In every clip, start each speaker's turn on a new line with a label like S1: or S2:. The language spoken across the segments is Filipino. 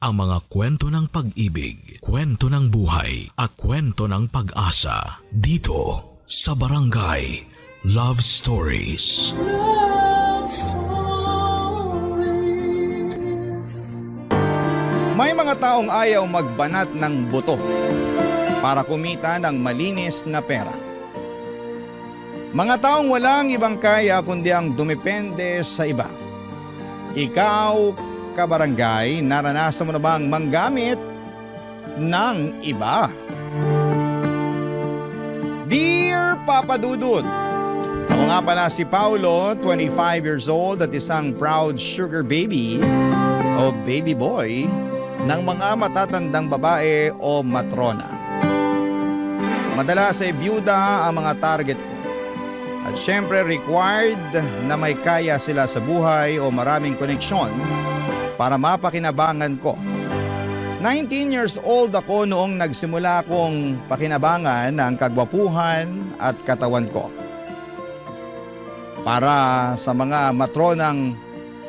S1: ang mga kwento ng pag-ibig, kwento ng buhay at kwento ng pag-asa dito sa Barangay Love Stories.
S2: Love Stories.
S3: May mga taong ayaw magbanat ng buto para kumita ng malinis na pera. Mga taong walang ibang kaya kundi ang dumepende sa iba. Ikaw, kabarangay, naranasan mo na bang manggamit ng iba? Dear Papa Dudut, ako nga pala si Paulo, 25 years old at isang proud sugar baby o baby boy ng mga matatandang babae o matrona. Madalas ay byuda ang mga target ko. At syempre required na may kaya sila sa buhay o maraming koneksyon para mapakinabangan ko. 19 years old ako noong nagsimula kong pakinabangan ang kagwapuhan at katawan ko. Para sa mga matronang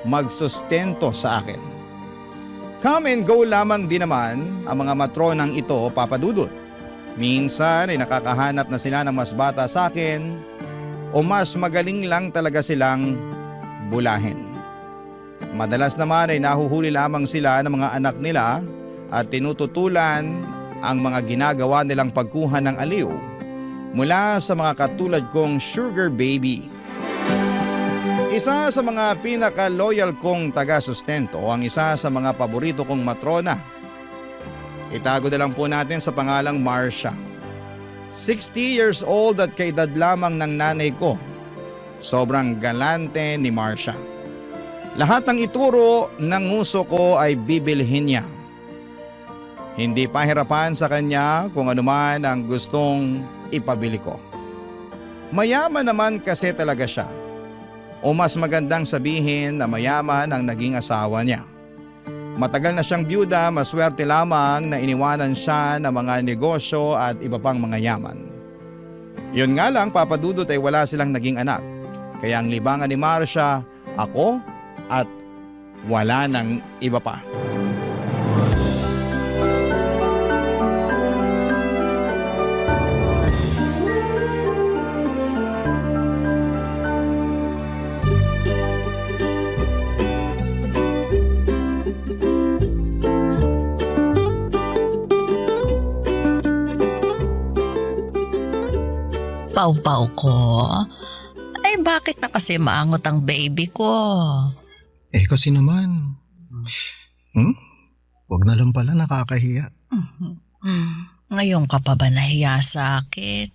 S3: magsustento sa akin. Come and go lamang din naman ang mga matronang ito, Papa Dudut. Minsan ay nakakahanap na sila ng mas bata sa akin o mas magaling lang talaga silang bulahin. Madalas naman ay nahuhuli lamang sila ng mga anak nila at tinututulan ang mga ginagawa nilang pagkuha ng aliw mula sa mga katulad kong sugar baby. Isa sa mga pinaka-loyal kong taga-sustento ang isa sa mga paborito kong matrona. Itago na lang po natin sa pangalang Marcia. 60 years old at kaedad lamang ng nanay ko. Sobrang galante ni Marcia. Lahat ng ituro ng uso ko ay bibilhin niya. Hindi pahirapan sa kanya kung anuman ang gustong ipabili ko. Mayaman naman kasi talaga siya. O mas magandang sabihin na mayaman ang naging asawa niya. Matagal na siyang byuda, maswerte lamang na iniwanan siya ng mga negosyo at iba pang mga yaman. Yun nga lang, Papa Dudut, ay wala silang naging anak. Kaya ang libangan ni Marcia, ako at wala nang iba pa.
S4: Pau-pau ko. Ay bakit na kasi maangot ang baby ko?
S5: Kasi naman. Wag na lang pala, nakakahiya.
S4: Ngayon ka pa ba nahiya sa akin?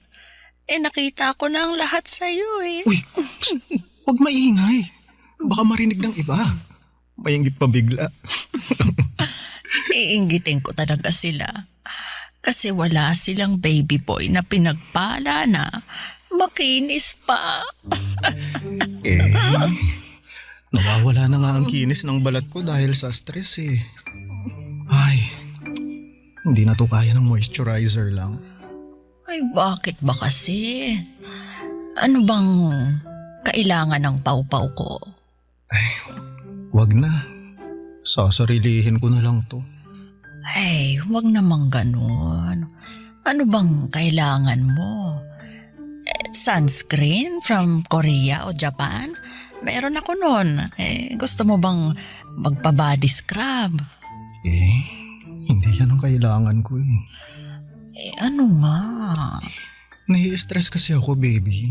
S4: Nakita ko na ang lahat sa'yo eh.
S5: Uy, wag maingay. Baka marinig ng iba. Maingit pa bigla.
S4: Iinggitin ko talaga sila. Kasi wala silang baby boy na pinagpala na makinis pa.
S5: Nawawala na nga ang kinis ng balat ko dahil sa stress eh. Ay, hindi na to kaya ng moisturizer lang.
S4: Ay bakit ba kasi? Ano bang kailangan ng pau-pau ko?
S5: Wag na. Sasarilihin ko na lang to.
S4: Ay, wag namang ganun. Ano bang kailangan mo? Sunscreen from Korea o Japan? Meron ako nun. Gusto mo bang magpa-body scrub?
S5: Hindi yan ang kailangan ko eh.
S4: Ano nga?
S5: Nai-stress kasi ako, baby.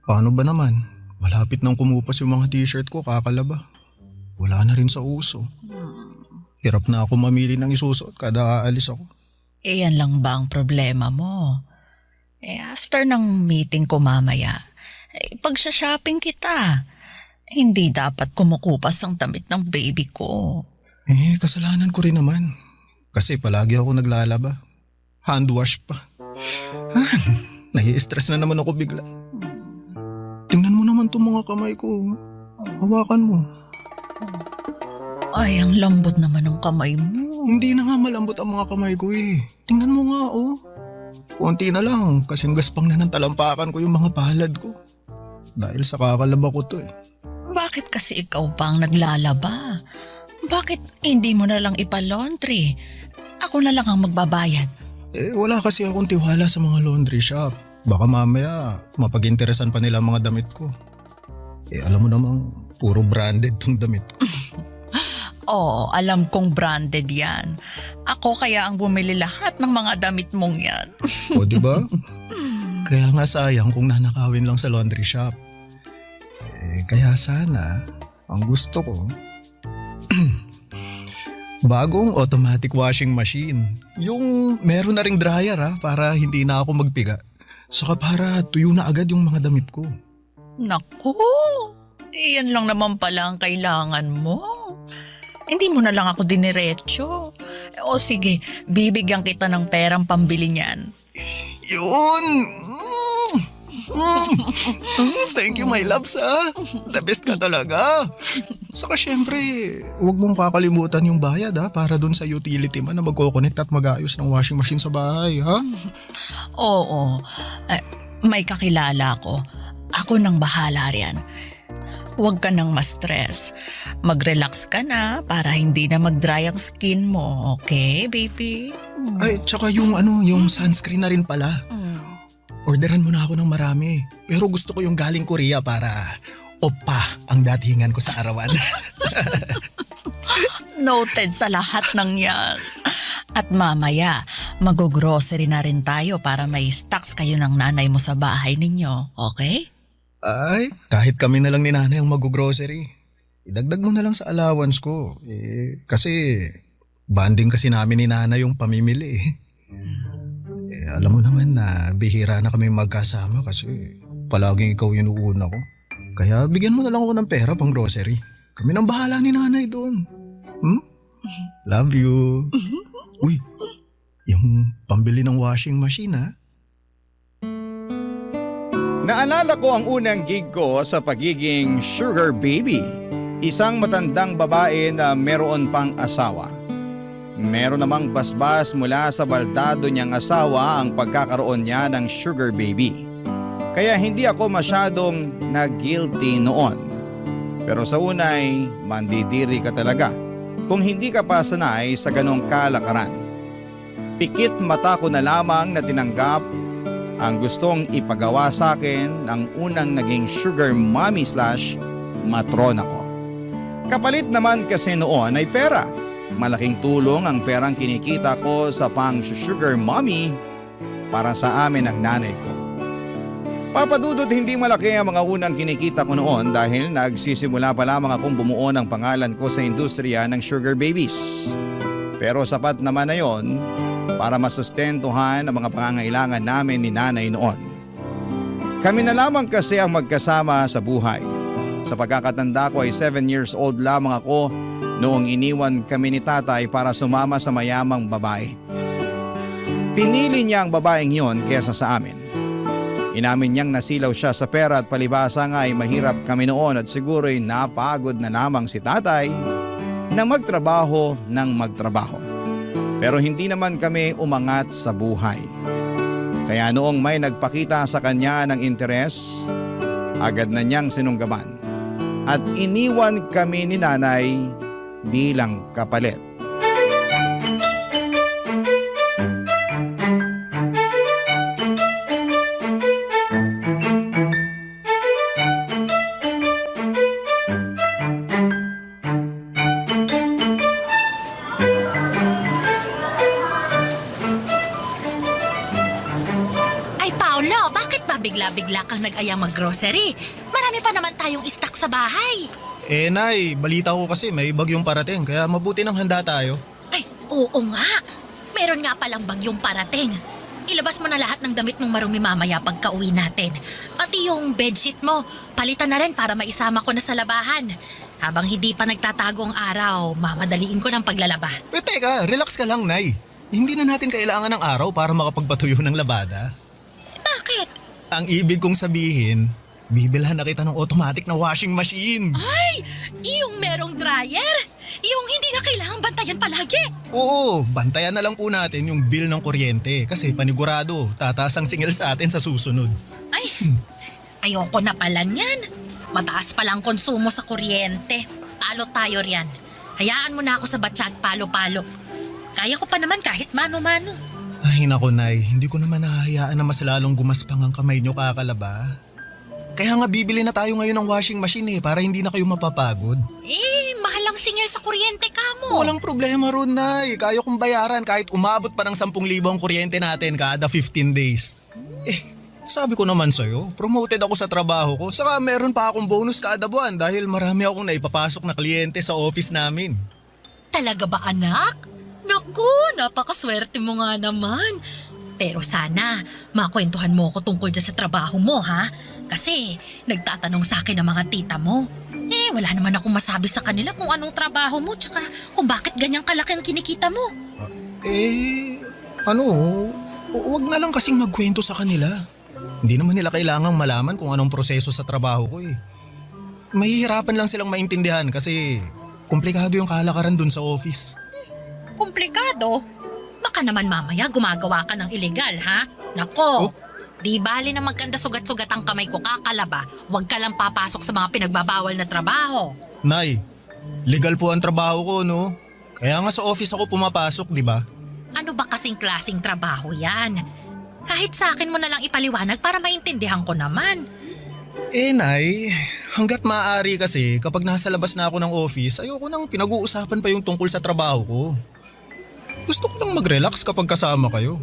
S5: Paano ba naman? Malapit nang kumupas yung mga t-shirt ko, kakalaba. Wala na rin sa uso. Hirap na ako mamili ng isusuot kada aalis ako.
S4: Yan lang ba ang problema mo? After ng meeting ko mamaya, pagsha-shopping kita. Hindi dapat kumukupas ang damit ng baby ko.
S5: Kasalanan ko rin naman. Kasi palagi ako naglalaba. Hand wash pa. Nai-stress na naman ako bigla. Tingnan mo naman itong mga kamay ko. Hawakan mo.
S4: Ay, ang lambot naman ng kamay mo.
S5: Hindi na nga malambot ang mga kamay ko eh. Tingnan mo nga oh. Konti na lang kasing gaspang na ng talampakan ko yung mga palad ko. Dahil sa kakalaba ko to eh.
S4: Bakit kasi ikaw pa ang naglalaba? Bakit hindi mo na lang ipalaundry? Ako na lang ang magbabayad.
S5: Wala kasi akong tiwala sa mga laundry shop. Baka mamaya mapag-interesan pa nila ang mga damit ko. Alam mo namang puro branded tong damit ko.
S4: Oo, alam kong branded yan. Ako kaya ang bumili lahat ng mga damit mong yan.
S5: O di ba? Kaya nga sayang kung nanakawin lang sa laundry shop. Kaya sana, ang gusto ko, bagong automatic washing machine. Yung meron na ring dryer para hindi na ako magpiga. Saka para tuyo na agad yung mga damit ko.
S4: Naku, iyan lang naman pala ang kailangan mo. Hindi mo na lang ako diniretso. O sige, bibigyan kita ng perang pambili niyan.
S5: Yun! Thank you, my loves, The best ka talaga. Saka syempre, huwag mong kakalimutan yung bayad para dun sa utility man na magkoconnect at mag-ayos ng washing machine sa bahay, ha?
S4: Oo, may kakilala ko. Ako nang bahala riyan. Huwag ka nang ma-stress. Mag-relax ka na para hindi na mag-dry ang skin mo, okay, baby?
S5: Ay, tsaka yung sunscreen na rin pala. Orderan mo na ako ng marami. Pero gusto ko yung galing Korea para oppa ang datingan ko sa arawan.
S4: Noted sa lahat ng yan. At mamaya, mag-grocery na rin tayo para may stocks kayo ng nanay mo sa bahay ninyo, okay?
S5: Ay, kahit kami na lang ni nanay ang mag-grocery. Idagdag mo na lang sa allowance ko. Kasi banding kasi namin ni nanay yung pamimili. Alam mo naman na bihira na kami magkasama kasi palaging ikaw yung uuna ko. Kaya bigyan mo na lang ako ng pera pang grocery. Kami nang bahala ni nanay doon. Love you. Uy, yung pambili ng washing machine
S3: Naalala ko ang unang gig ko sa pagiging sugar baby. Isang matandang babae na meron pang asawa. Meron namang basbas mula sa baldado niyang asawa ang pagkakaroon niya ng sugar baby. Kaya hindi ako masyadong na-guilty noon. Pero sa unay, mandidiri ka talaga kung hindi ka pa sanay sa ganong kalakaran. Pikit mata ko na lamang na tinanggap ang gustong ipagawa sa akin ng unang naging sugar mommy / matrona ko. Kapalit naman kasi noon ay pera. Malaking tulong ang perang kinikita ko sa pang-sugar mommy para sa amin ng nanay ko. Papadudot hindi malaki ang mga unang kinikita ko noon dahil nagsisimula pa lamang akong bumuo ng pangalan ko sa industriya ng sugar babies. Pero sapat naman na yon para masustentuhan ang mga pangangailangan namin ni nanay noon. Kami na lamang kasi ang magkasama sa buhay. Sa pagkakatanda ko ay 7 years old lamang ako noong iniwan kami ni tatay para sumama sa mayamang babae. Pinili niya ang babaeng yon kesa sa amin. Inamin niyang nasilaw siya sa pera at palibasa nga ay mahirap kami noon at siguro'y napagod na lamang si tatay na magtrabaho ng magtrabaho. Pero hindi naman kami umangat sa buhay. Kaya noong may nagpakita sa kanya ng interes, agad na niyang sinunggaban at iniwan kami ni nanay bilang kapalit.
S6: Ay, Paolo, bakit ba bigla-bigla kang nag-aya mag-grocery? Marami pa naman tayong stock sa bahay.
S5: Nay, balita ko kasi may bagyong parating kaya mabuti nang handa tayo.
S6: Ay, oo nga. Meron nga palang bagyong parating. Ilabas mo na lahat ng damit mong marumi mamaya pagka-uwi natin. Pati yung bedsheet mo, palitan na rin para maisama ko na sa labahan. Habang hindi pa nagtatago ang araw, mamadaliin ko ng paglalaba.
S5: Teka, relax ka lang, Nay. Hindi na natin kailangan ng araw para makapagpatuyo ng labada.
S6: Bakit?
S5: Ang ibig kong sabihin, bibilhan na kita ng automatic na washing machine.
S6: Ay, yung merong dryer? Yung hindi na kailangang bantayan palagi?
S5: Oo, bantayan na lang po natin yung bill ng kuryente kasi panigurado, tataas ang singil sa atin sa susunod.
S6: Ay, ayoko na pala niyan. Mataas palang konsumo sa kuryente. Talo tayo riyan. Hayaan mo na ako sa batsa at palo-palo. Kaya ko pa naman kahit mano-mano.
S5: Ay nako Nay, hindi ko naman nahahayaan na mas lalong gumaspang ang kamay nyo kakalaba. Kaya nga bibili na tayo ngayon ng washing machine para hindi na kayo mapapagod.
S6: Mahal ang singil sa kuryente ka mo.
S5: Walang problema ron Nay, kaya kong bayaran kahit umabot pa ng 10,000 ang kuryente natin kada 15 days. Sabi ko naman sa'yo, promoted ako sa trabaho ko, saka meron pa akong bonus kada buwan dahil marami akong naipapasok na kliyente sa office namin.
S6: Talaga ba anak? Naku, napakaswerte mo nga naman. Pero sana, makwentuhan mo ako tungkol dyan sa trabaho mo ha? Kasi nagtatanong sa akin ang mga tita mo. Wala naman akong masabi sa kanila kung anong trabaho mo tsaka kung bakit ganyang kalaki ang kinikita mo.
S5: Huwag na lang kasing magkwento sa kanila. Hindi naman nila kailangang malaman kung anong proseso sa trabaho ko Mahihirapan lang silang maintindihan kasi komplikado yung kalakaran dun sa office.
S6: Komplikado? Baka naman mamaya gumagawa ka ng illegal ha? Nako, di bali na magkanda sugat-sugat ang kamay ko kakalaba. Huwag ka lang papasok sa mga pinagbabawal na trabaho.
S5: Nay, legal po ang trabaho ko no? Kaya nga sa office ako pumapasok, di ba?
S6: Ano ba kasing klaseng trabaho yan? Kahit sa akin mo na lang ipaliwanag para maintindihan ko naman.
S5: Nay, hanggat maaari kasi kapag nasa labas na ako ng office, ayoko nang pinag-uusapan pa yung tungkol sa trabaho ko. Gusto ko lang mag-relax kapag kasama kayo.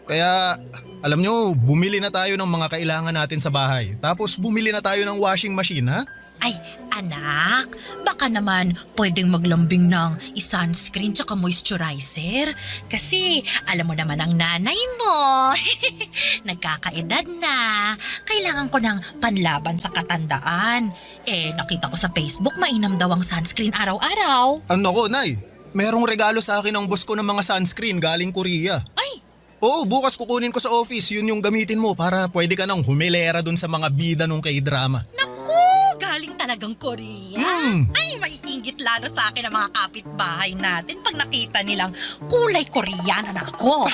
S5: Kaya, alam nyo, bumili na tayo ng mga kailangan natin sa bahay. Tapos bumili na tayo ng washing machine, ha?
S6: Ay, anak, baka naman pwedeng maglambing ng sunscreen tsaka moisturizer. Kasi alam mo naman ang nanay mo. Nagkakaedad na. Kailangan ko ng panlaban sa katandaan. Nakita ko sa Facebook mainam daw ang sunscreen araw-araw.
S5: Ano ko, Nay? Merong regalo sa akin ng boss ko ng mga sunscreen galing Korea.
S6: Ay!
S5: Oo, bukas kukunin ko sa office. Yun yung gamitin mo para pwede ka nang humilera dun sa mga bida nung K-drama.
S6: Naku! Galing talagang Korea. Ay, maiinggit lalo sa akin ang mga kapitbahay natin pag nakita nilang kulay Koreana na ako.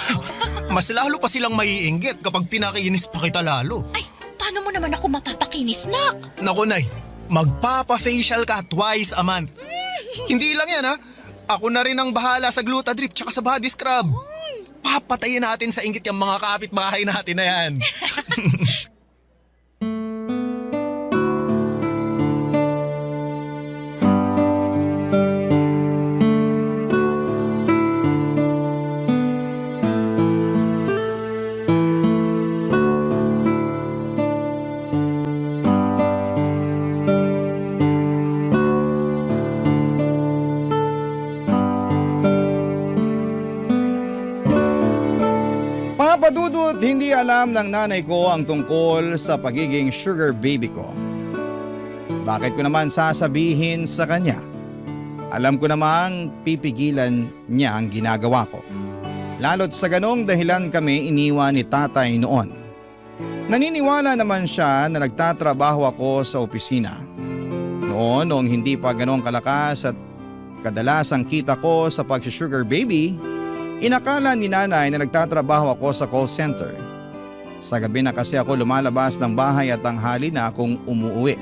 S5: Mas lalo pa silang maiinggit kapag pinakinis pa kita lalo.
S6: Ay, paano mo naman ako mapapakinis, nak?
S5: Naku, Nay, magpapa-facial ka twice a month. Hindi lang yan, ha? Ako na rin ang bahala sa Glutadrip tsaka sa body scrub. Papatayin natin sa inggit yung mga kapitbahay natin na yan.
S3: Papadudot, hindi alam ng nanay ko ang tungkol sa pagiging sugar baby ko. Bakit ko naman sasabihin sa kanya? Alam ko namang pipigilan niya ang ginagawa ko. Lalo't sa ganong dahilan kami iniwan ni tatay noon. Naniniwala naman siya na nagtatrabaho ako sa opisina. Noong hindi pa ganong kalakas at kadalasang kita ko sa pag-sugar baby, inakala ni nanay na nagtatrabaho ako sa call center. Sa gabi na kasi ako lumalabas ng bahay at tanghali na akong umuwi.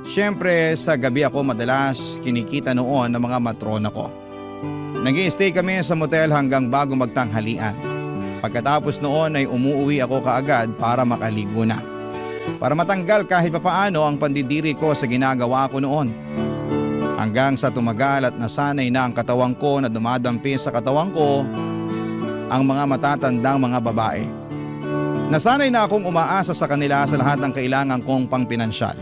S3: Siyempre sa gabi ako madalas kinikita noon ng mga matrona ko. Nag-i-stay kami sa motel hanggang bago magtanghalian. Pagkatapos noon ay umuwi ako kaagad para makaligo na. Para matanggal kahit papaano ang pandidiri ko sa ginagawa ko noon. Hanggang sa tumagal at nasanay na ang katawan ko na dumadampi sa katawan ko ang mga matatandang mga babae. Nasanay na akong umaasa sa kanila sa lahat ng kailangan kong pangpinansyal.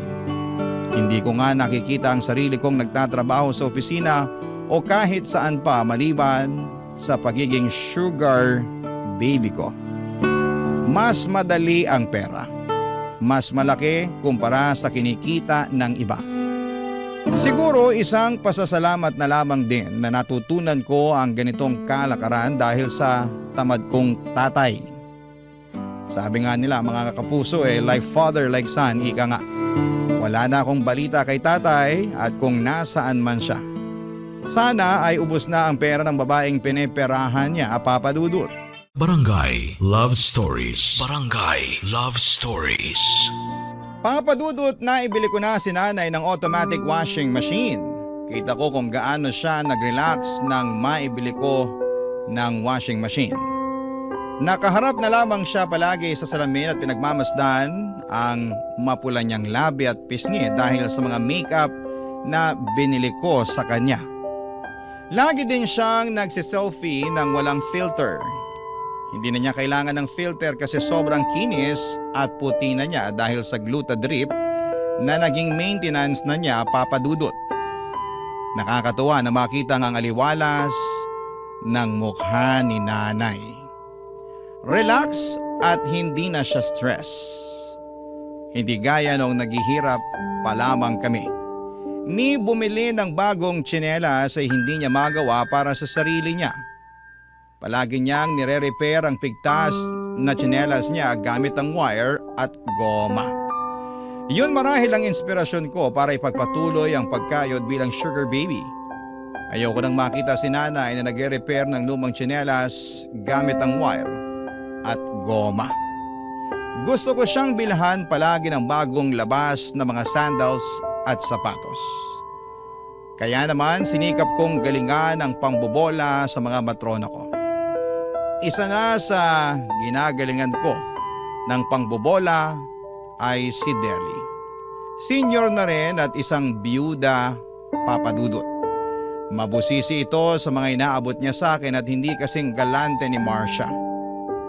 S3: Hindi ko nga nakikita ang sarili kong nagtatrabaho sa opisina o kahit saan pa maliban sa pagiging sugar baby ko. Mas madali ang pera. Mas malaki kumpara sa kinikita ng iba. Siguro isang pasasalamat na lamang din na natutunan ko ang ganitong kalakaran dahil sa tamad kong tatay. Sabi nga nila mga kapuso like father like son, ika nga. Wala na akong balita kay tatay at kung nasaan man siya. Sana ay ubos na ang pera ng babaeng pineperahan niya, Papa Dudut.
S1: Barangay Love Stories. Barangay Love Stories.
S3: Papa Dudut, naibili ko na si nanay ng automatic washing machine. Kita ko kung gaano siya nag-relax nang maibili ko ng washing machine. Nakaharap na lamang siya palagi sa salamin at pinagmamasdan ang mapula niyang labi at pisngi dahil sa mga makeup na binili ko sa kanya. Lagi din siyang nagsiselfie ng walang filter. Hindi na niya kailangan ng filter kasi sobrang kinis at puti na niya dahil sa Glutadrip na naging maintenance na niya, Papa Dudut. Nakakatuwa na makita ang aliwalas ng mukha ni nanay. Relax at hindi na siya stress. Hindi gaya nung naghihirap pa lamang kami. Ni bumili ng bagong tsinelas ay hindi niya magawa para sa sarili niya. Palagi niyang nire-repair ang pigtas na tsinelas niya gamit ang wire at goma. Yun marahil ang inspirasyon ko para ipagpatuloy ang pagkayod bilang sugar baby. Ayoko nang makita si nanay na nagre-repair ng lumang tsinelas gamit ang wire at goma. Gusto ko siyang bilhan palagi ng bagong labas na mga sandals at sapatos. Kaya naman sinikap kong galingan ang pambobola sa mga matrona ko. Isa na sa ginagalingan ko ng pangbobola ay si Deli. Senior na rin at isang biyuda, Papa Dudut. Mabusisi ito sa mga inaabot niya sa akin at hindi kasing galante ni Marcia.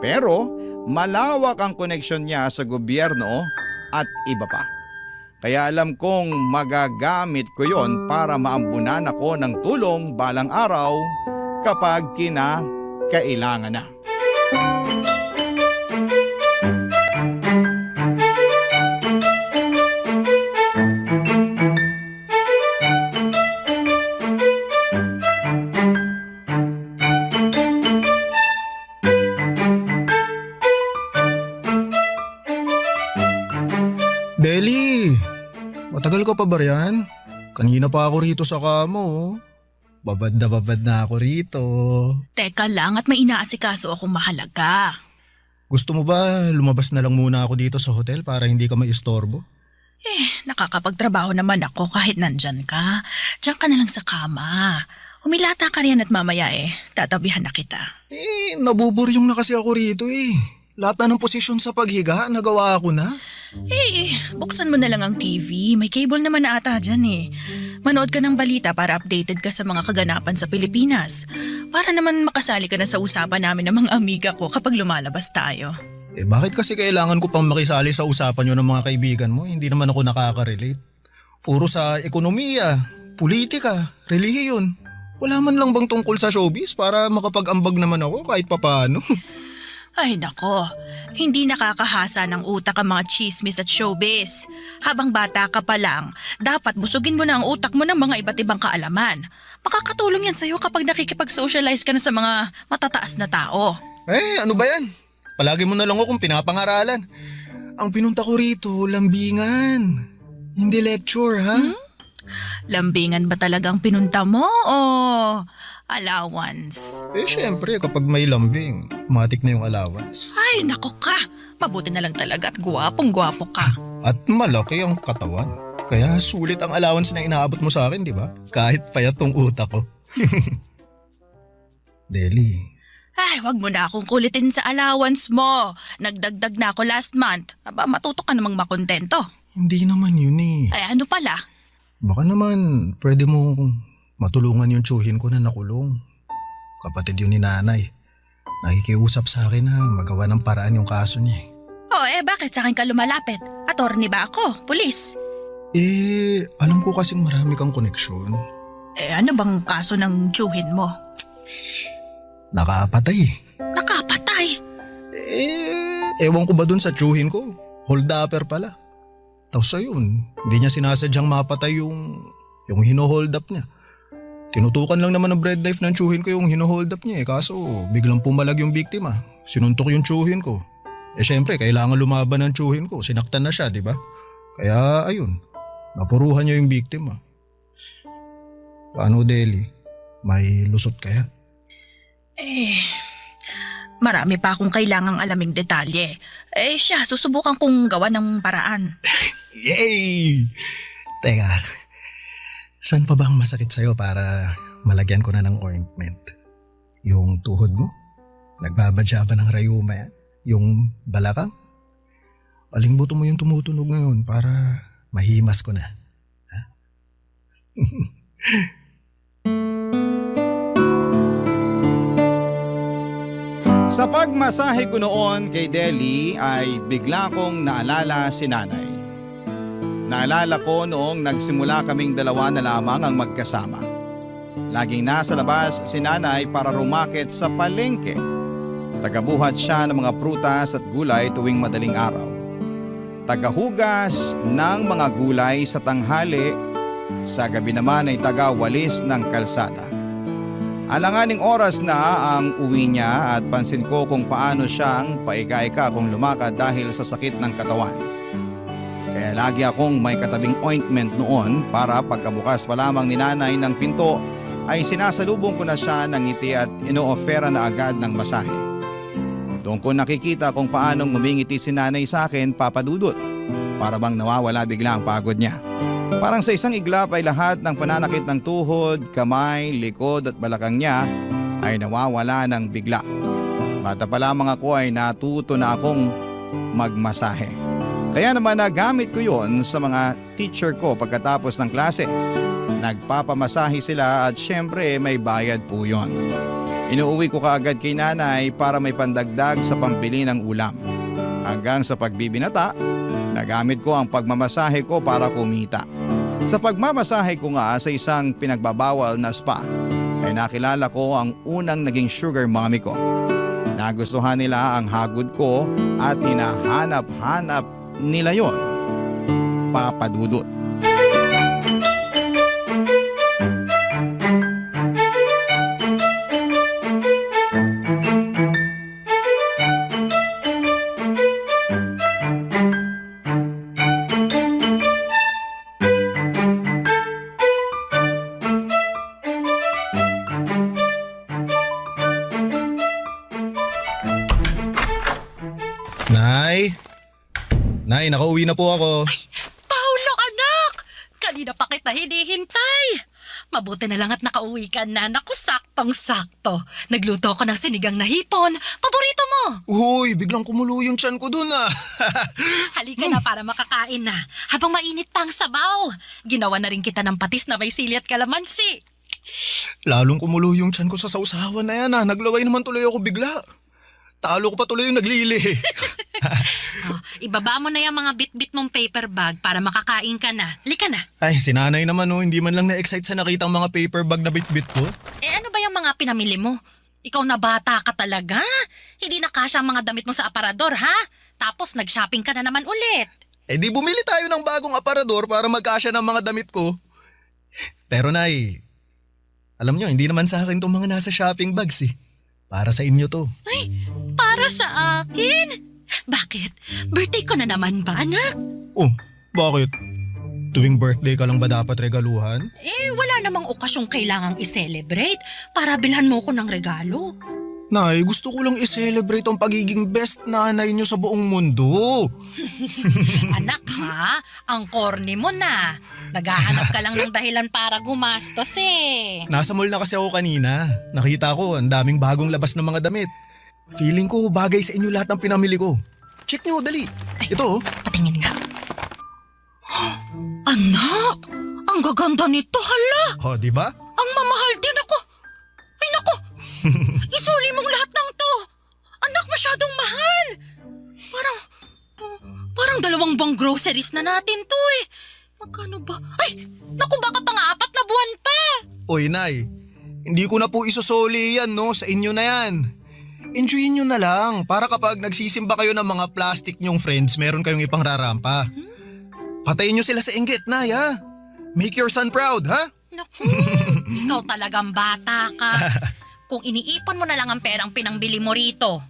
S3: Pero malawak ang koneksyon niya sa gobyerno at iba pa. Kaya alam kong magagamit ko yon para maambunan ako ng tulong balang araw kapag kinakailangan na.
S5: Deli, matagal ka pa ba riyan? Kanina pa ako rito sa kamo. Babad na ako rito.
S7: Teka lang at may inaasikaso akong mahalaga.
S5: Gusto mo ba lumabas na lang muna ako dito sa hotel para hindi ka maistorbo?
S7: Nakakapagtrabaho naman ako kahit nandyan ka. Diyan ka na lang sa kama. Humilata ka riyan at mamaya tatabihan na kita.
S5: Nabuburyong na kasi ako rito Lahat na ng posisyon sa paghiga, nagawa ako na.
S7: Buksan mo na lang ang TV. May cable naman na ata dyan Manood ka ng balita para updated ka sa mga kaganapan sa Pilipinas. Para naman makasali ka na sa usapan namin ng mga amiga ko kapag lumalabas tayo.
S5: Bakit kasi kailangan ko pang makisali sa usapan nyo ng mga kaibigan mo? Hindi naman ako nakaka-relate. Puro sa ekonomiya, politika, relihiyon. Wala man lang bang tungkol sa showbiz para makapag-ambag naman ako kahit papaano?
S7: Ay nako, hindi nakakahasa ng utak ang mga chismis at showbiz. Habang bata ka pa lang, dapat busugin mo na ang utak mo ng mga iba't ibang kaalaman. Makakatulong yan sa'yo kapag nakikipag-socialize ka na sa mga matataas na tao.
S5: Ano ba yan? Palagi mo na lang akong pinapangaralan. Ang pinunta ko rito, lambingan. Hindi lecture, ha?
S7: Lambingan ba talagang pinunta mo o allowance?
S5: Syempre kapag may lambing, matik na yung allowance.
S7: Ay nako ka, mabuti na lang talaga at gwapong-gwapo ka.
S5: At malaki ang katawan. Kaya sulit ang allowance na inaabot mo sa akin, di ba? Kahit payat tong utak ko. Deli.
S7: Ay, wag mo na akong kulitin sa allowance mo. Nagdagdag na ako last month. Aba, matuto ka namang makontento.
S5: Hindi naman yun
S7: Ay, ano pala?
S5: Baka naman pwede mong matulungan yung tsuhin ko na nakulong. Kapatid yun ni nanay. Nakikiusap sa akin na magawa ng paraan yung kaso niya.
S7: Bakit sa akin ka lumalapit? Attorney ba ako? Pulis?
S5: Alam ko kasing marami kang koneksyon.
S7: Ano bang kaso ng tsuhin mo?
S5: Nakapatay.
S7: Nakapatay?
S5: Ewan ko ba dun sa tsuhin ko? Hold upper pala. Tapos ayun, hindi niya sinasadyang mapatay yung hino-hold up niya. Tinutukan lang naman ng bread knife ng tsuhin ko yung hino-hold up niya kaso biglang pumalag yung biktima. Sinuntok yung tsuhin ko. Syempre, kailangan lumaban ng tsuhin ko. Sinaktan na siya, di ba? Kaya ayun, napuruhan niya yung biktima. Paano, Deli? May lusot kaya?
S7: Marami pa akong kailangang alaming detalye. Siya, susubukan kong gawa ng paraan.
S5: Yay! Teka, Saan pa ba ang masakit sa'yo para malagyan ko na ng ointment? Yung tuhod mo? Nagbabadya ba ng rayuma yan? Yung balakang? Aling buto mo yung tumutunog ngayon para mahimas ko na? Ha?
S3: Sa pagmasahe ko noon kay Deli ay bigla kong naalala si nanay. Naalala ko noong nagsimula kaming dalawa na lamang ang magkasama. Laging nasa labas si nanay para rumakit sa palengke. Tagabuhat siya ng mga prutas at gulay tuwing madaling araw. Tagahugas ng mga gulay sa tanghali, sa gabi naman ay tagawalis ng kalsada. Alanganing oras na ang uwi niya at pansin ko kung paano siyang paika-ika kung lumakad dahil sa sakit ng katawan. Kaya lagi akong may katabing ointment noon para pagkabukas pa lamang ni nanay ng pinto ay sinasalubong ko na siya ng ngiti at ino-offera na agad ng masahe. Doon ko nakikita kung paano ngumingiti si nanay sa akin, Papa Dudut. Para bang nawawala bigla ang pagod niya. Parang sa isang iglap ay lahat ng pananakit ng tuhod, kamay, likod at balakang niya ay nawawala ng bigla. Bata pa lamang ako ay natuto na akong magmasahe. Kaya naman nagamit ko yon sa mga teacher ko pagkatapos ng klase. Nagpapamasahe sila at syempre may bayad po yon. Inuuwi ko kaagad kay nanay para may pandagdag sa pambili ng ulam. Hanggang sa pagbibinata, nagamit ko ang pagmamasahe ko para kumita. Sa pagmamasahe ko nga sa isang pinagbabawal na spa, ay nakilala ko ang unang naging sugar mommy ko. Nagustuhan nila ang hagod ko at hinahanap-hanap nila yon, Papa Dudut.
S5: Nay, nakauwi na po ako.
S6: Paolo, anak! Kanina pa kita hinihintay. Mabuti na lang at nakauwi ka na. Naku, saktong-sakto. Nagluto ko ng sinigang na hipon. Paborito mo.
S5: Uy, biglang kumulo yung tiyan ko dun ah.
S6: Halika na para makakain na. Habang mainit pa ang sabaw. Ginawa na rin kita ng patis na may sili at kalamansi.
S5: Lalong kumulo yung tiyan ko sa sausawan na yan ah. Naglaway naman tuloy ako bigla. Talo ko pa tuloy yung naglili.
S6: Ibaba mo na yung mga bit-bit mong paper bag para makakain ka na. Halika na.
S5: Ay, si nanay naman oh, hindi man lang na-excite sa nakitang mga paper bag na bit-bit ko.
S6: Ano ba yung mga pinamili mo? Ikaw na bata ka talaga. Hindi na kasya ang mga damit mo sa aparador, ha? Tapos nag-shopping ka na naman ulit.
S5: Di bumili tayo ng bagong aparador para magkasya ng mga damit ko. Pero nay, alam nyo, hindi naman sa akin itong mga nasa shopping bags eh. Para sa inyo to.
S6: Ay, para sa akin? Bakit? Birthday ko na naman ba, anak?
S5: Oh, bakit? Tuwing birthday ka lang ba dapat regaluhan?
S6: Wala namang okasyong kailangang i-celebrate para bilhan mo ko ng regalo.
S5: Nay, gusto ko lang i-celebrate ang pagiging best nanay nyo sa buong mundo.
S6: Anak ha, ang corny mo na. Naghahanap ka lang ng dahilan para gumastos eh.
S5: Nasa mall na kasi ako kanina. Nakita ko ang daming bagong labas ng mga damit. Feeling ko bagay sa inyo lahat ng pinamili ko. Check nyo, dali. Ito oh.
S6: Patingin nga. Anak, ang gaganda nito, hala.
S5: Oh, di ba?
S6: Ang mamahal din ako. Ay naku, isuli mong lahat ng to. Anak, masyadong mahal. Parang 2 buwang groceries na natin to eh. Magkano ba? Ay, naku, baka pang 4 na buwan pa.
S5: Oy, Nay. Hindi ko na po isusoli yan, no? Sa inyo na yan. Enjoyin nyo na lang para kapag nagsisimba kayo ng mga plastic nyong friends, meron kayong ipangrarampa. Patayin nyo sila sa inggit, Nay, ha? Make your son proud, ha?
S6: Naku, ikaw talagang bata ka. Kung iniipon mo na lang ang perang pinangbili mo rito,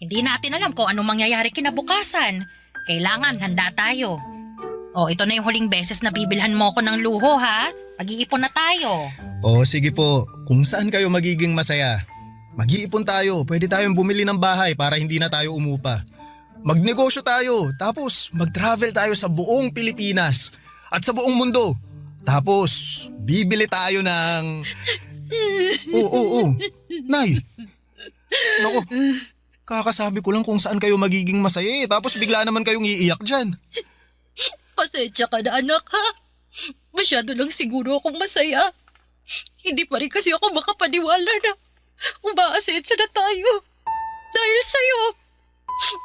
S6: hindi natin alam kung anong mangyayari kinabukasan. Kailangan handa tayo. Ito na yung huling beses na bibilhan mo ko ng luho, ha? Mag-iipon na tayo.
S5: Sige po. Kung saan kayo magiging masaya. Mag-iipon tayo. Pwede tayong bumili ng bahay para hindi na tayo umupa. Magnegosyo tayo. Tapos mag-travel tayo sa buong Pilipinas. At sa buong mundo. Tapos, bibili tayo ng... Oo. Nay! Naku, kakasabi ko lang kung saan kayo magiging masaya eh. Tapos bigla naman kayong iiyak dyan.
S7: Pasensya ka na anak ha. Masyado lang siguro akong masaya. Hindi pa rin kasi ako makapaniwala na umaasensa na tayo. Dahil sa'yo.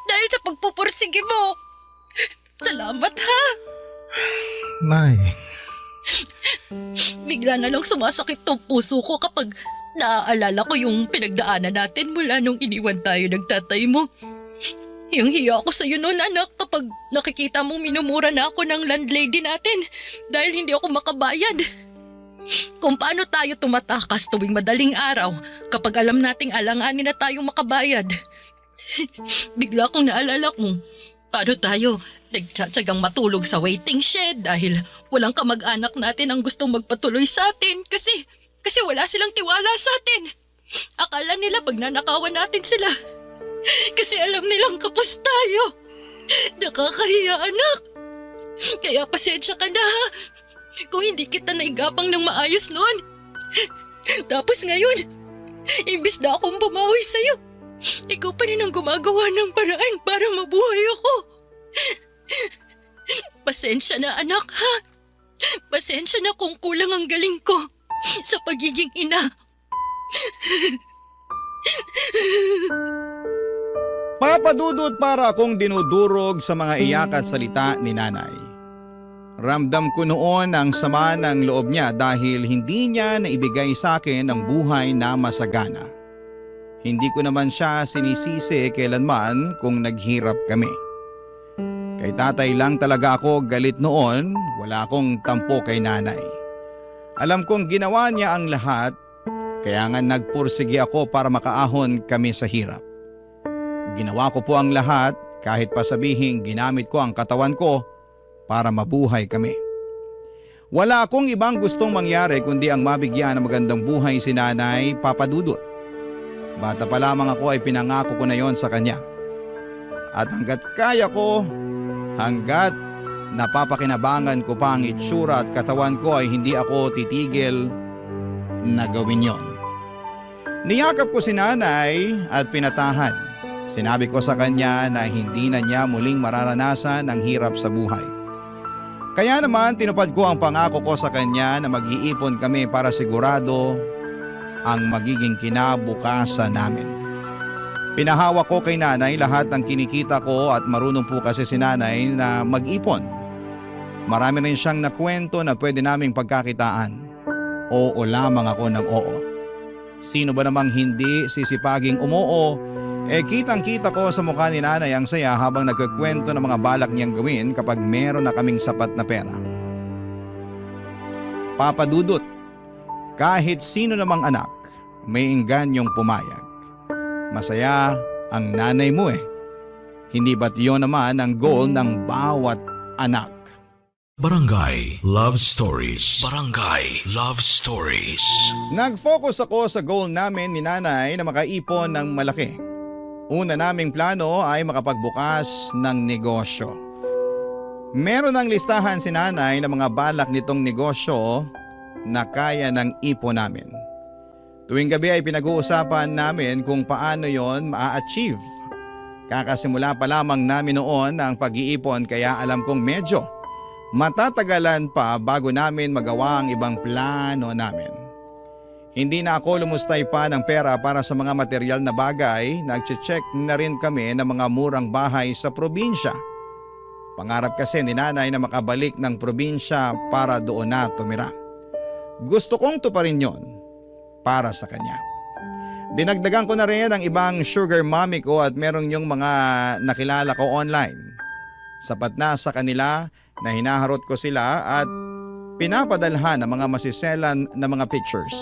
S7: Dahil sa pagpupursige mo. Salamat ha.
S5: Nay,
S7: Bigla na lang sumasakit tong puso ko kapag naaalala ko yung pinagdaanan natin mula nung iniwan tayo ng tatay mo. Yung hiya ako sa'yo noon anak kapag nakikita mong minumura na ako ng landlady natin dahil hindi ako makabayad. Kung paano tayo tumatakas tuwing madaling araw kapag alam nating alanganin na tayong makabayad. Bigla kong naalala kung paano tayo nagtsatsagang matulog sa waiting shed dahil walang kamag-anak natin ang gustong magpatuloy sa atin kasi wala silang tiwala sa atin. Akala nila pag nanakawan natin sila. Kasi alam nilang kapos tayo. Nakakahiya anak. Kaya pasensya ka na ha. Kung hindi kita naigapang ng maayos noon. Tapos ngayon, imbis na akong bumawi sa'yo, ikaw pa rin ang gumagawa ng paraan para mabuhay ako. Pasensya na anak ha. Pasensya na kung kulang ang galing ko sa pagiging ina.
S3: Papadudot para akong dinudurog sa mga iyak at salita ni nanay. Ramdam ko noon ang sama ng loob niya dahil hindi niya naibigay sa akin ang buhay na masagana. Hindi ko naman siya sinisisi kailanman kung naghirap kami. Kay tatay lang talaga ako galit noon, wala akong tampo kay nanay. Alam kong ginawa niya ang lahat, kaya nga nagpursige ako para makaahon kami sa hirap. Ginawa ko po ang lahat kahit pa sabihin ginamit ko ang katawan ko para mabuhay kami. Wala akong ibang gustong mangyari kundi ang mabigyan ng magandang buhay si nanay, Papa Dudut. Bata pa lamang ako ay pinangako ko na yon sa kanya. At hanggat kaya ko, hanggat napapakinabangan ko pa ang itsura at katawan ko ay hindi ako titigil na gawin yon. Niyakap ko si nanay at pinatahan. Sinabi ko sa kanya na hindi na niya muling mararanasan ang hirap sa buhay. Kaya naman tinupad ko ang pangako ko sa kanya na mag-iipon kami para sigurado ang magiging kinabukasan namin. Pinahawak ko kay nanay lahat ng kinikita ko at marunong po kasi si nanay na mag-ipon. Marami rin siyang nakwento na pwede naming pagkakitaan. Oo lamang ako ng oo. Sino ba namang hindi sisipaging umoo? Kitang kita ko sa mukha ni nanay ang saya habang nagkukwento ng mga balak niyang gawin kapag meron na kaming sapat na pera. Papa Dudut, kahit sino namang anak, may ingganyong pumayag. Masaya ang nanay mo eh. Hindi ba't yun naman ang goal ng bawat anak?
S1: Barangay Love Stories. Barangay Love Stories.
S3: Nag-focus ako sa goal namin ni nanay na makaipon ng malaki. Una naming plano ay makapagbukas ng negosyo. Meron ng listahan si nanay ng mga balak nitong negosyo na kaya ng ipon namin. Tuwing gabi ay pinag-uusapan namin kung paano yon ma-achieve. Kakasimula pa lamang namin noon ang pag-iipon kaya alam kong medyo matatagalan pa bago namin magawa ang ibang plano namin. Hindi na ako lumustay pa ng pera para sa mga material na bagay, nagche-check na rin kami ng mga murang bahay sa probinsya. Pangarap kasi ni nanay na makabalik ng probinsya para doon na tumira. Gusto kong tuparin yon para sa kanya. Dinagdagan ko na rin ang ibang sugar mommy ko at merong yung mga nakilala ko online. Sapat na sa kanila na hinaharot ko sila at pinapadalhan ng mga masiselan na mga pictures.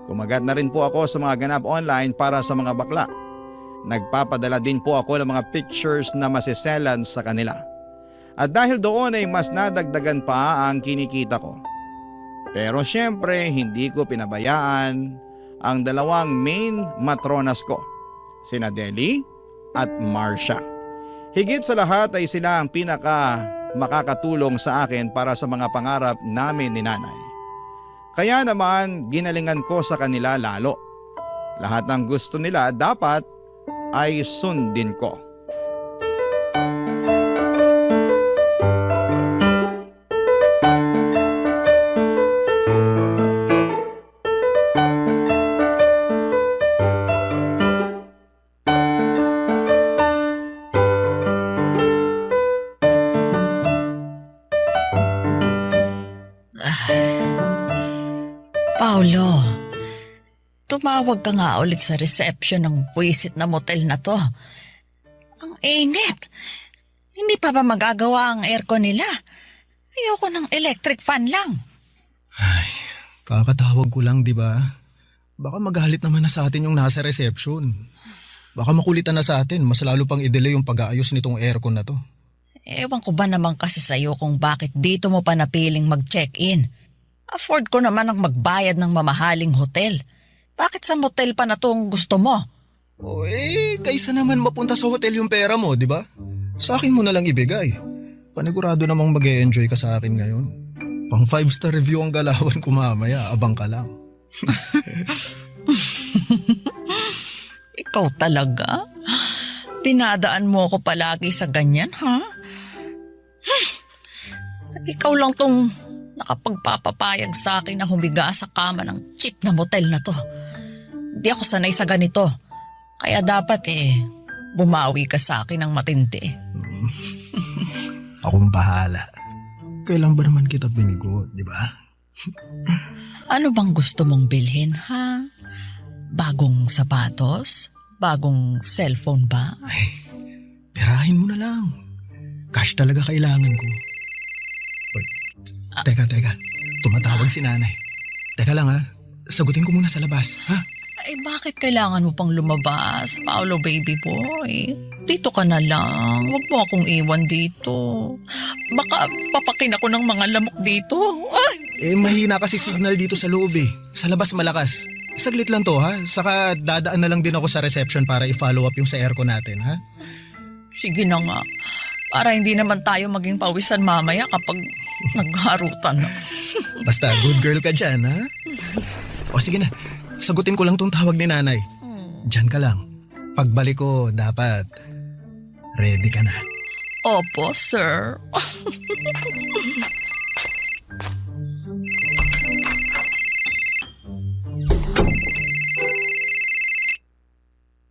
S3: Kumagat na rin po ako sa mga ganap online para sa mga bakla. Nagpapadala din po ako ng mga pictures na masiselan sa kanila. At dahil doon ay mas nadagdagan pa ang kinikita ko. Pero syempre hindi ko pinabayaan ang dalawang main matronas ko, sina Deli at Marcia. Higit sa lahat ay sila ang pinaka makakatulong sa akin para sa mga pangarap namin ni nanay. Kaya naman ginalingan ko sa kanila lalo. Lahat ng gusto nila dapat ay sundin ko.
S4: Paulo, tumawag ka nga ulit sa reception ng puwisit na motel na to. Ang init. Hindi pa ba magagawa ang aircon nila? Ayoko ng electric fan lang.
S5: Kakatawag ko lang, di ba? Baka magalit naman na sa atin yung nasa reception. Baka makulitan na sa atin, mas lalo pang i-delay yung pag-aayos nitong aircon na to.
S4: Ewan ko ba naman kasi sa'yo kung bakit dito mo pa napiling mag-check-in. Afford ko naman ang magbayad ng mamahaling hotel. Bakit sa motel pa na to ang gusto mo?
S5: Kaysa naman mapunta sa hotel yung pera mo, di ba? Sa akin mo na lang ibigay. Panigurado namang mag-e-enjoy ka sa akin ngayon. Pang 5-star review ang galawan ko mamaya, abang ka lang.
S4: Ikaw talaga? Dinadaan mo ako palagi sa ganyan, ha? Ikaw lang tong nakapagpapapayag sa akin na humiga sa kama ng cheap na motel na to. Hindi ako sanay sa ganito. Kaya dapat bumawi ka sa akin ng matindi.
S5: Akong bahala. Kailan ba naman kita binigo, di ba?
S4: Ano bang gusto mong bilhin, ha? Bagong sapatos? Bagong cellphone ba?
S5: Perahin mo na lang. Cash talaga kailangan ko. Teka. Tumatawag si nanay. Teka lang ha. Sagutin ko muna sa labas, ha?
S4: Ay, bakit kailangan mo pang lumabas, Paolo baby boy? Dito ka na lang. Huwag mo akong iwan dito. Baka papakin ako ng mga lamok dito. Ay!
S5: Mahina kasi signal dito sa loob eh. Sa labas malakas. Saglit lang to ha. Saka dadaan na lang din ako sa reception para i-follow up yung sa aircon natin, ha?
S4: Sige na nga. Para hindi naman tayo maging pawisan mamaya kapag nagharutan na.
S5: Basta good girl ka dyan, ha? O sige na. Sagutin ko lang tong tawag ni nanay. Diyan ka lang. Pagbalik ko, dapat ready ka na.
S4: Opo, sir.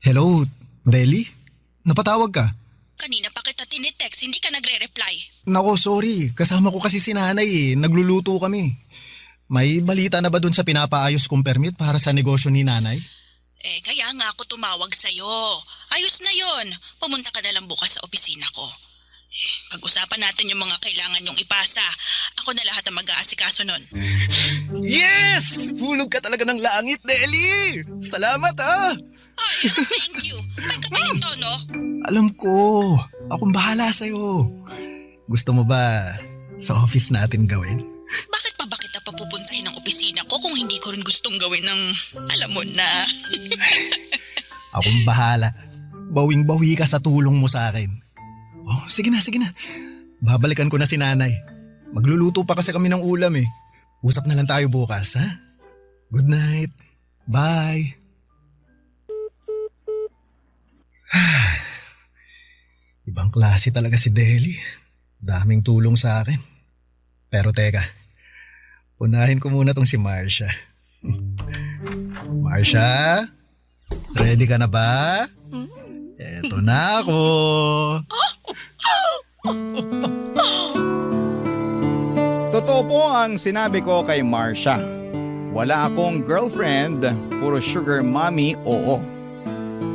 S5: Hello, Deli? Napatawag ka?
S7: Kanina pa kita tinitext, hindi ka nagre-reply.
S5: Nako, sorry. Kasama ko kasi si nanay eh. Nagluluto kami. May balita na ba dun sa pinapaayos kong permit para sa negosyo ni nanay?
S7: Kaya nga ako tumawag sa'yo. Ayos na yon. Pumunta ka na lang bukas sa opisina ko. Pag-usapan natin yung mga kailangan yung ipasa. Ako na lahat ang mag-aasikaso nun.
S5: Yes! Hulog ka talaga ng langit, Deli! Salamat ha!
S7: Ay, thank you. May ka pa yung tono?
S5: Alam ko. Akong bahala sa'yo. Gusto mo ba sa office natin gawin?
S7: Bakit pa ba kita papupuntahin ng opisina ko kung hindi ko rin gustong gawin ng alam mo na?
S5: Akong bahala. Bawing-bawi ka sa tulong mo sa akin. Oh, sige na. Babalikan ko na si nanay. Magluluto pa kasi kami ng ulam eh. Usap na lang tayo bukas, ha? Good night. Bye. Ibang klase talaga si Deli. Daming tulong sa akin. Pero teka, unahin ko muna tong si Marcia. Marcia? Ready ka na ba? Eto na ako.
S3: Totoo po ang sinabi ko kay Marcia. Wala akong girlfriend, puro sugar mommy, oo.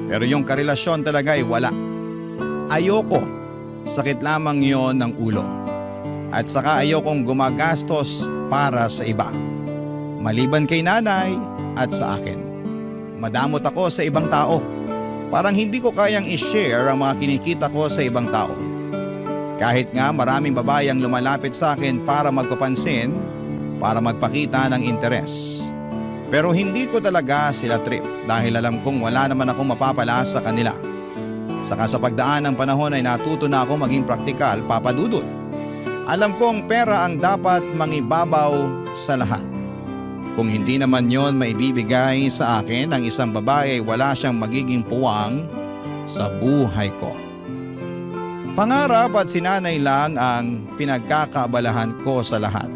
S3: Pero yung karelasyon talaga ay wala. Ayoko. Sakit lamang yon ng ulo. At saka ayokong gumagastos para sa iba. Maliban kay nanay at sa akin. Madamot ako sa ibang tao. Parang hindi ko kayang i-share ang mga kinikita ko sa ibang tao. Kahit nga maraming babae ang lumalapit sa akin para magpapansin, para magpakita ng interes. Pero hindi ko talaga sila trip dahil alam kong wala naman akong mapapala sa kanila. Saka sa pagdaan ng panahon ay natuto na ako maging praktikal, Papa Dudut. Alam kong pera ang dapat mangibabaw sa lahat. Kung hindi naman yon maibibigay sa akin ng isang babae, wala siyang magiging puwang sa buhay ko. Pangarap at sinanay lang ang pinagkakaabalahan ko sa lahat.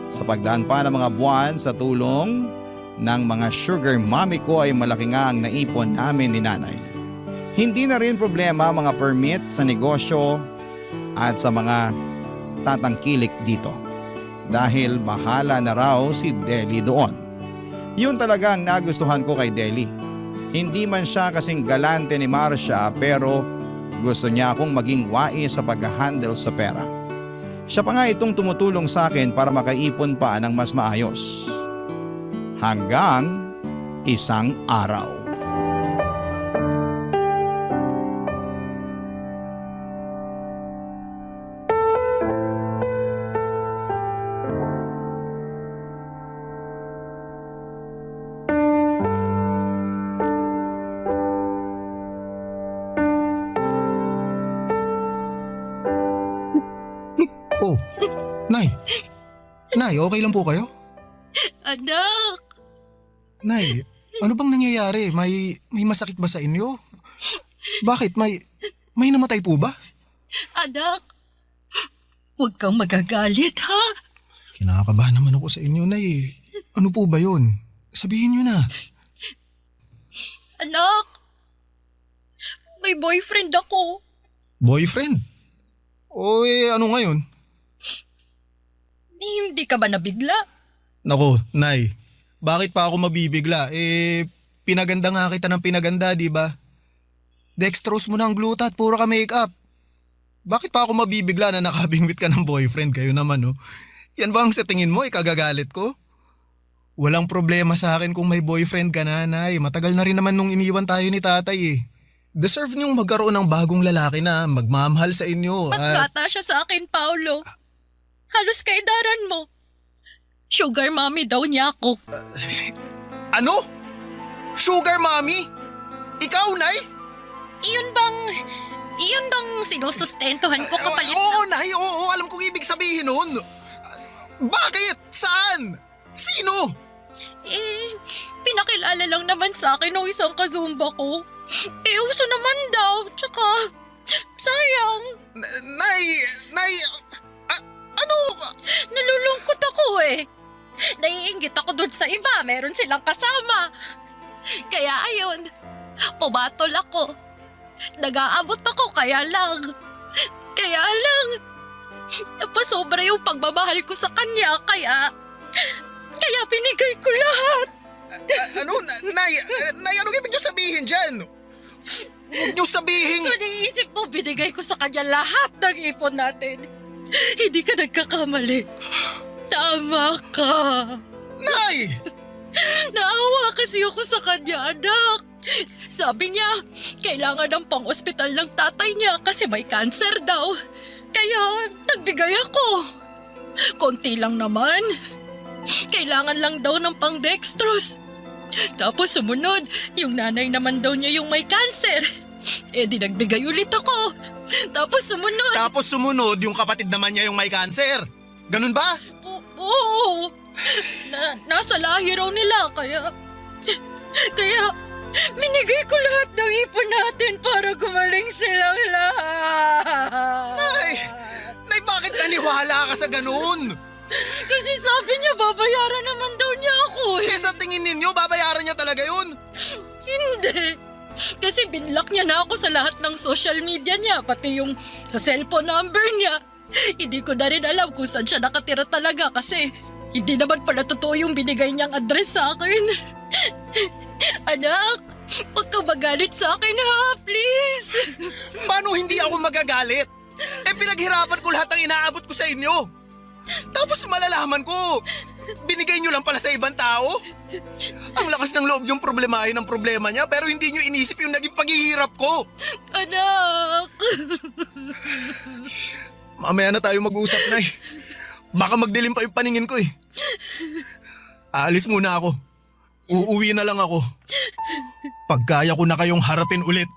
S3: Sa pagdaan pa ng mga buwan sa tulong ng mga sugar mommy ko ay malaki nga ang naipon namin ni nanay. Hindi na rin problema mga permit sa negosyo at sa mga tatangkilik dito. Dahil bahala na raw si Deli doon. Yun talaga ang nagustuhan ko kay Deli. Hindi man siya kasing galante ni Marcia pero gusto niya akong maging wais sa pag-handle sa pera. Siya pa nga itong tumutulong sa akin para makaipon pa ng mas maayos. Hanggang isang araw.
S5: Oh, Nay. Nay, okay lang po kayo?
S7: Anak!
S5: Nay, ano bang nangyayari? May masakit ba sa inyo? Bakit? May namatay po ba?
S7: Anak! Huwag kang magagalit, ha?
S5: Kinakabahan naman ako sa inyo, Nay. Ano po ba yun? Sabihin nyo na.
S7: Anak! May boyfriend ako.
S5: Boyfriend? O ano ngayon?
S7: Hindi ka ba nabigla?
S5: Nako, Nay. Bakit pa ako mabibigla? Pinaganda nga kita ng pinaganda, di ba? Dextrose mo na ang glutat, puro ka makeup. Bakit pa ako mabibigla na nakabingwit ka ng boyfriend? Kayo naman, oh. Yan ba ang sa tingin mo, ikagagalit ko? Walang problema sa akin kung may boyfriend ka na, Nay. Matagal na rin naman nung iniwan tayo ni tatay, eh. Deserve niyong magkaroon ng bagong lalaki na magmamahal sa inyo.
S7: Mas bata siya sa akin, Paolo. Halos kaidaran mo. Sugar mommy daw niya ako.
S5: Ano? Sugar mommy? Ikaw, Nay?
S7: Iyon bang sinusustentuhan ko kapalit
S5: Oo, Nay. Oo, alam kong ibig sabihin nun. Bakit? Saan? Sino?
S7: Pinakilala lang naman sa akin ng isang kazumba ko. Uso naman daw. Tsaka, sayang.
S5: Nay, ano?
S7: Nalulungkot ako eh. Naiinggit ako dun sa iba. Meron silang kasama. Kaya ayun, pumatol ako. Nag-aabot ako kaya lang. Napasobra yung pagmamahal ko sa kanya kaya binigay ko lahat.
S5: Ano? Nay, anong ibig niyo sabihin dyan? Huwag niyo sabihin...
S7: Kung iniisip mo, binigay ko sa kanya lahat ng ipon natin. Hindi ka nagkakamali. Tama ka.
S5: Nay!
S7: Naawa kasi ako sa kanya, anak. Sabi niya, kailangan ng pang-ospital ng tatay niya kasi may cancer daw. Kaya nagbigay ako. Konti lang naman. Kailangan lang daw ng pang-dextrose. Tapos sumunod, yung nanay naman daw niya yung may cancer. Di nagbigay ulit ako. Tapos sumunod,
S5: yung kapatid naman niya yung may cancer. Ganun ba?
S7: Oo. Nasa lahi raw nila kaya minigay ko lahat ng ipon natin para gumaling silang lahat.
S5: Nay, bakit naniwala ka sa ganun?
S7: Kasi sabi niya babayaran naman daw niya ako eh.
S5: Sa tingin ninyo, babayaran niya talaga yun?
S7: Hindi. Kasi binlock niya na ako sa lahat ng social media niya, pati yung sa cellphone number niya. Hindi ko na rin alam kung saan siya nakatira talaga kasi hindi naman pala totoo yung binigay niyang address sa akin. Anak, huwag ka magalit sa akin ha, please.
S5: Paano hindi ako magagalit? Pinaghirapan ko lahat ng inaabot ko sa inyo. Tapos malalaman ko, binigay nyo lang pala sa ibang tao? Ang lakas ng loob yung problemahin ng problema niya pero hindi nyo inisip yung naging paghihirap ko.
S7: Anak!
S5: Mamaya na tayo mag-usap, Nay. Baka magdilim pa yung paningin ko eh. Aalis muna ako. Uuwi na lang ako. Pagkaya ko na kayong harapin ulit.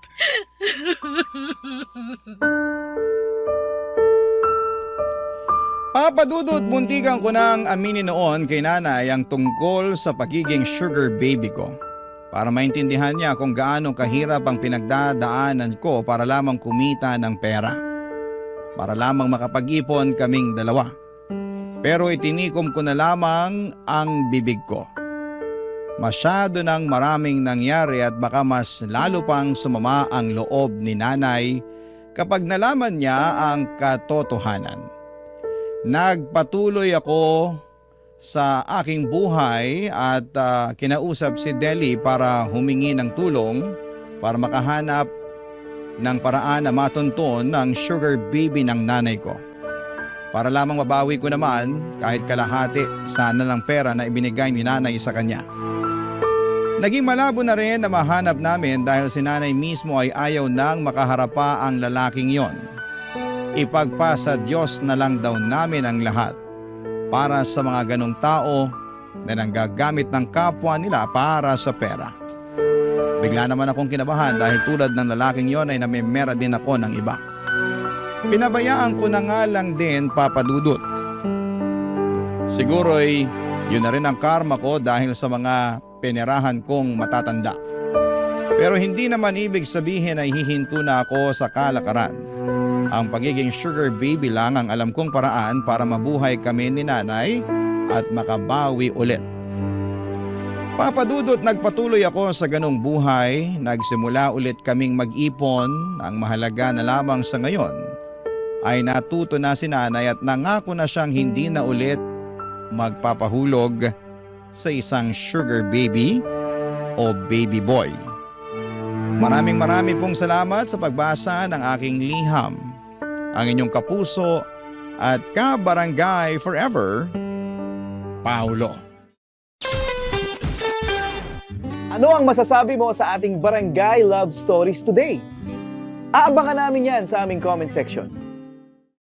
S3: Papadudot, muntikan ko nang aminin noon kay nanay ang tungkol sa pagiging sugar baby ko. Para maintindihan niya kung gaano kahirap ang pinagdadaanan ko para lamang kumita ng pera. Para lamang makapag-ipon kaming dalawa. Pero itinikom ko na lamang ang bibig ko. Masyado nang maraming nangyari at baka mas lalo pang sumama ang loob ni nanay kapag nalaman niya ang katotohanan. Nagpatuloy ako sa aking buhay at kinausap si Deli para humingi ng tulong para makahanap ng paraan na matunton ng sugar baby ng nanay ko. Para lamang mabawi ko naman kahit kalahati sana ng pera na ibinigay ni nanay sa kanya. Naging malabo na rin na mahanap namin dahil si nanay mismo ay ayaw nang makaharap pa ang lalaking yon. Ipagpasa Diyos na lang daw namin ang lahat para sa mga ganong tao na nanggagamit ng kapwa nila para sa pera. Bigla naman akong kinabahan dahil tulad ng lalaking yon ay namimera din ako ng iba. Pinabayaan ko na nga lang din, Papa Dudut. Siguro'y yun na rin ang karma ko dahil sa mga penerahan kong matatanda. Pero hindi naman ibig sabihin ay hihinto na ako sa kalakaran. Ang pagiging sugar baby lang ang alam kong paraan para mabuhay kami ni nanay at makabawi ulit. Papadudot, nagpatuloy ako sa ganong buhay. Nagsimula ulit kaming mag-ipon. Ang mahalaga na lamang sa ngayon ay natuto na si nanay at nangako na siyang hindi na ulit magpapahulog sa isang sugar baby o baby boy. Maraming pong salamat sa pagbasa ng aking liham. Ang inyong kapuso at kabarangay forever, Paulo.
S8: Ano ang masasabi mo sa ating Barangay Love Stories today? Aabangan namin yan sa aming comment section.